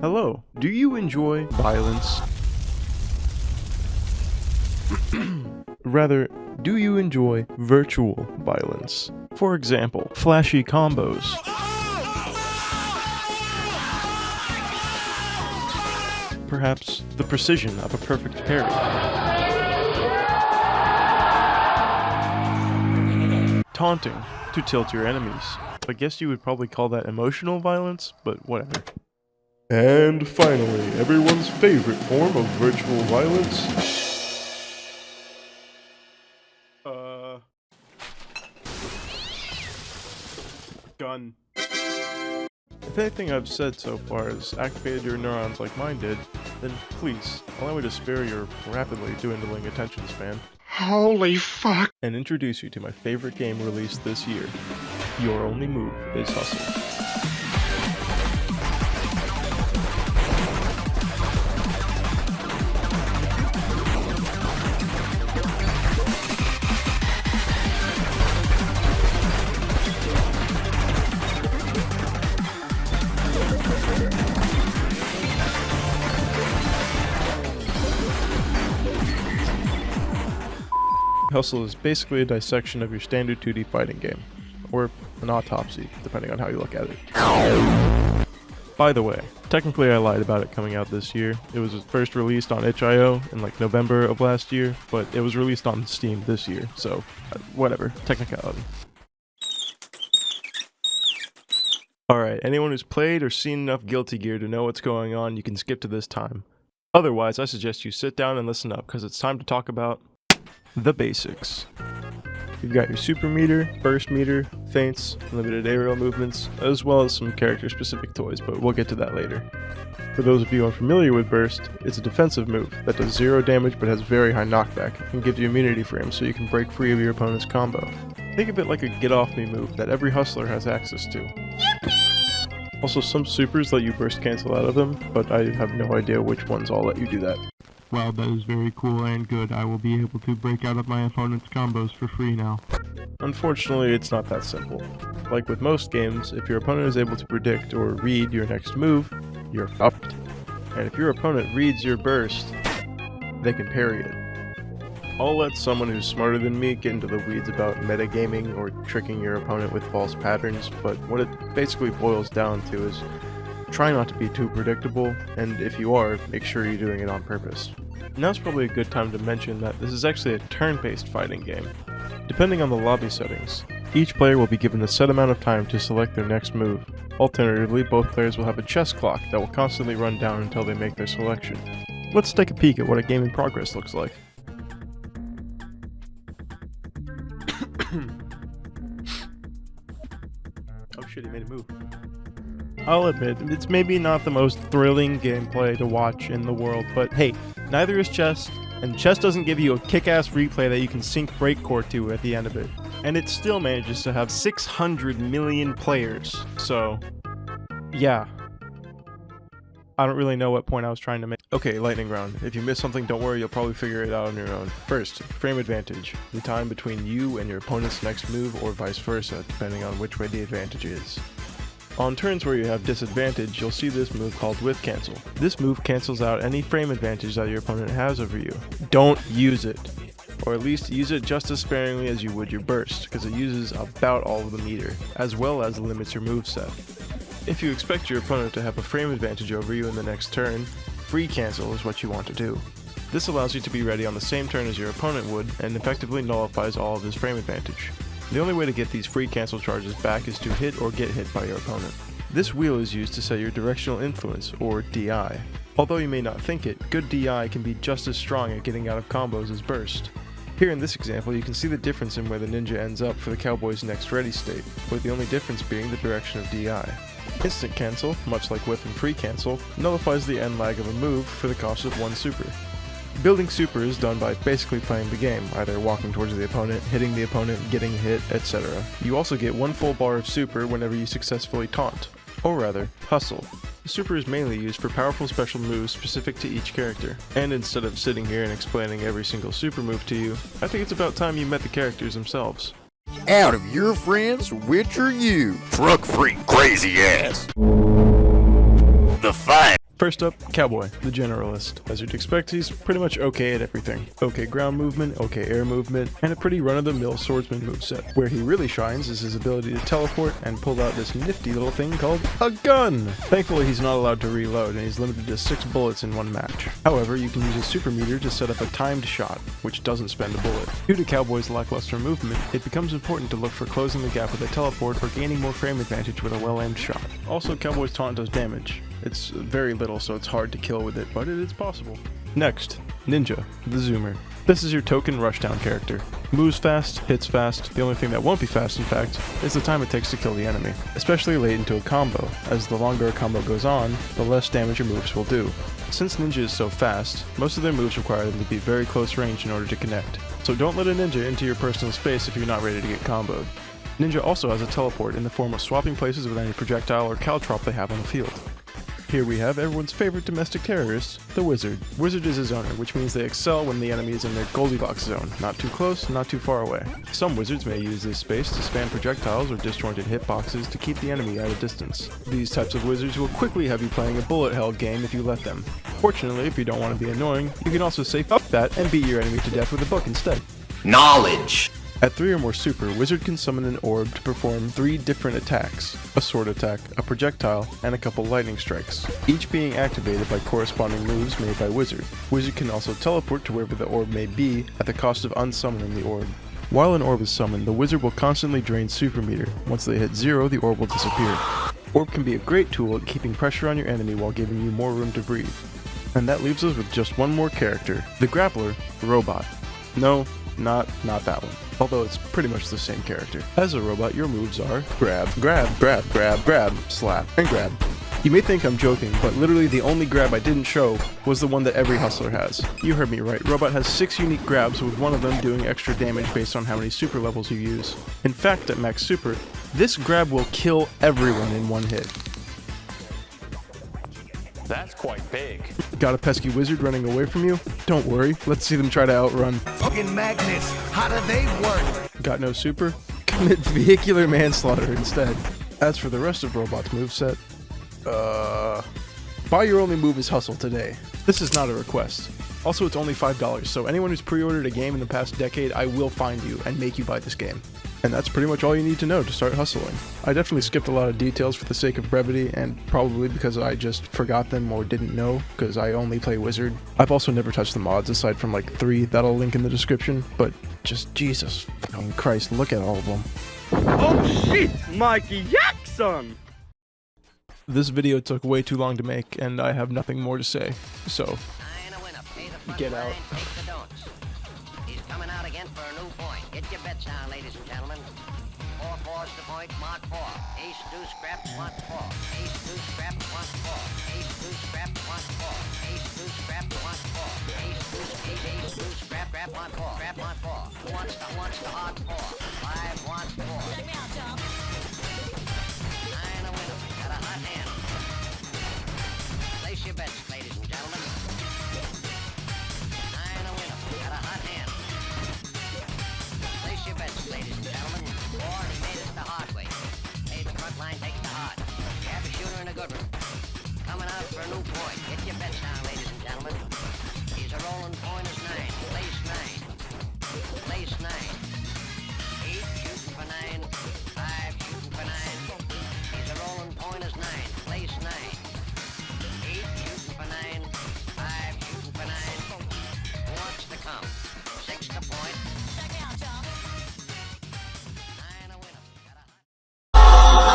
Hello, do you enjoy violence? Rather, do you enjoy virtual violence? For example, flashy combos. Perhaps the precision of a perfect parry. Taunting to tilt your enemies. I guess you would probably call that emotional violence, but whatever. And finally, everyone's favorite form of virtual violence. Gun. If anything I've said so far has activated your neurons like mine did, then please, allow me to spare your rapidly dwindling attention span. Holy fuck! And introduce you to my favorite game released this year. Your only move is Hustle. Hustle is basically a dissection of your standard 2D fighting game, or an autopsy, depending on how you look at it. By the way, technically I lied about it coming out this year. It was first released on itch.io in like November of last year, but it was released on Steam this year, so whatever, technicality. Alright, anyone who's played or seen enough Guilty Gear to know what's going on, you can skip to this time. Otherwise, I suggest you sit down and listen up, because it's time to talk about the basics. You've got your super meter, burst meter, feints, limited aerial movements, as well as some character-specific toys, but we'll get to that later. For those of you unfamiliar with burst, it's a defensive move that does 0 damage but has very high knockback and gives you immunity frames so you can break free of your opponent's combo. Think of it like a get-off-me move that every hustler has access to. Also, some supers let you burst cancel out of them, but I have no idea which ones all let you do that. Wow, that is very cool and good. I will be able to break out of my opponent's combos for free now. Unfortunately, it's not that simple. Like with most games, if your opponent is able to predict or read your next move, you're fucked. And if your opponent reads your burst, they can parry it. I'll let someone who's smarter than me get into the weeds about metagaming or tricking your opponent with false patterns, but what it basically boils down to is try not to be too predictable, and if you are, make sure you're doing it on purpose. Now's probably a good time to mention that this is actually a turn-based fighting game. Depending on the lobby settings, each player will be given a set amount of time to select their next move. Alternatively, both players will have a chess clock that will constantly run down until they make their selection. Let's take a peek at what a game in progress looks like. Oh shit, he made a move. I'll admit, it's maybe not the most thrilling gameplay to watch in the world, but hey, neither is chess, and chess doesn't give you a kick-ass replay that you can sync breakcore to at the end of it. And it still manages to have 600 million players, so yeah. I don't really know what point I was trying to make. Okay, lightning round. If you miss something, don't worry, you'll probably figure it out on your own. First, frame advantage. The time between you and your opponent's next move, or vice versa, depending on which way the advantage is. On turns where you have disadvantage, you'll see this move called Whiff Cancel. This move cancels out any frame advantage that your opponent has over you. Don't use it. Or at least use it just as sparingly as you would your burst, because it uses about all of the meter, as well as limits your moveset. If you expect your opponent to have a frame advantage over you in the next turn, free cancel is what you want to do. This allows you to be ready on the same turn as your opponent would, and effectively nullifies all of his frame advantage. The only way to get these free cancel charges back is to hit or get hit by your opponent. This wheel is used to set your directional influence, or DI. Although you may not think it, good DI can be just as strong at getting out of combos as burst. Here in this example, you can see the difference in where the ninja ends up for the cowboy's next ready state, with the only difference being the direction of DI. Instant cancel, much like whiff and free cancel, nullifies the end lag of a move for the cost of 1 super. Building super is done by basically playing the game, either walking towards the opponent, hitting the opponent, getting hit, etc. You also get 1 full bar of super whenever you successfully taunt, or rather, hustle. The super is mainly used for powerful special moves specific to each character, and instead of sitting here and explaining every single super move to you, I think it's about time you met the characters themselves. Out of your friends, which are you? Truck freak crazy ass. The fight. First up, Cowboy, the generalist. As you'd expect, he's pretty much okay at everything. Okay ground movement, okay air movement, and a pretty run-of-the-mill swordsman moveset. Where he really shines is his ability to teleport and pull out this nifty little thing called a gun! Thankfully, he's not allowed to reload, and he's limited to 6 bullets in one match. However, you can use a super meter to set up a timed shot, which doesn't spend a bullet. Due to Cowboy's lackluster movement, it becomes important to look for closing the gap with a teleport or gaining more frame advantage with a well-aimed shot. Also, Cowboy's taunt does damage. It's very little, so it's hard to kill with it, but it is possible. Next, Ninja, the Zoomer. This is your token rushdown character. Moves fast, hits fast. The only thing that won't be fast, in fact, is the time it takes to kill the enemy, especially late into a combo, as the longer a combo goes on, the less damage your moves will do. Since Ninja is so fast, most of their moves require them to be very close range in order to connect, so don't let a Ninja into your personal space if you're not ready to get comboed. Ninja also has a teleport in the form of swapping places with any projectile or caltrop they have on the field. Here we have everyone's favorite domestic terrorist, the Wizard. Wizard is his owner, which means they excel when the enemy is in their Goldilocks zone, not too close, not too far away. Some wizards may use this space to spam projectiles or disjointed hitboxes to keep the enemy at a distance. These types of wizards will quickly have you playing a bullet hell game if you let them. Fortunately, if you don't want to be annoying, you can also say fuck that and beat your enemy to death with a book instead. Knowledge. At 3 or more super, Wizard can summon an orb to perform 3 different attacks: a sword attack, a projectile, and a couple lightning strikes, each being activated by corresponding moves made by Wizard. Wizard can also teleport to wherever the orb may be at the cost of unsummoning the orb. While an orb is summoned, the Wizard will constantly drain super meter. Once they hit 0, the orb will disappear. Orb can be a great tool at keeping pressure on your enemy while giving you more room to breathe. And that leaves us with just one more character, the Grappler, Robot. No, not that one. Although it's pretty much the same character. As a robot, your moves are grab, grab, grab, grab, grab, slap, and grab. You may think I'm joking, but literally the only grab I didn't show was the one that every hustler has. You heard me right, Robot has 6 unique grabs, with one of them doing extra damage based on how many super levels you use. In fact, at max super, this grab will kill everyone in one hit. That's quite big. Got a pesky wizard running away from you? Don't worry, let's see them try to outrun. Fucking magnets, how do they work? Got no super? Commit vehicular manslaughter instead. As for the rest of Robot's moveset, buy your only move is hustle today. This is not a request. Also, it's only $5, so anyone who's pre-ordered a game in the past decade, I will find you and make you buy this game. And that's pretty much all you need to know to start hustling. I definitely skipped a lot of details for the sake of brevity, and probably because I just forgot them or didn't know, because I only play Wizard. I've also never touched the mods aside from like 3 that I'll link in the description, but just Jesus fucking Christ, look at all of them. Oh shit, Mikey Jackson! This video took way too long to make, and I have nothing more to say, so get out. He's coming out again for a new point. Get your bets down, ladies and gentlemen. 4 fours to point, mark 4. Ace, deuce, scrap, want 4. Ace, deuce, scrap, want 4. Ace, deuce, scrap, want 4. Ace, deuce, scrap, want 4. Ace, deuce, ace, deuce, scrap, want 4. Scrap, want 4. Who wants the hard 4? 5 wants 4. Check me out, Tom. 9 a winner. Got a hot hand. Place your bets, ladies and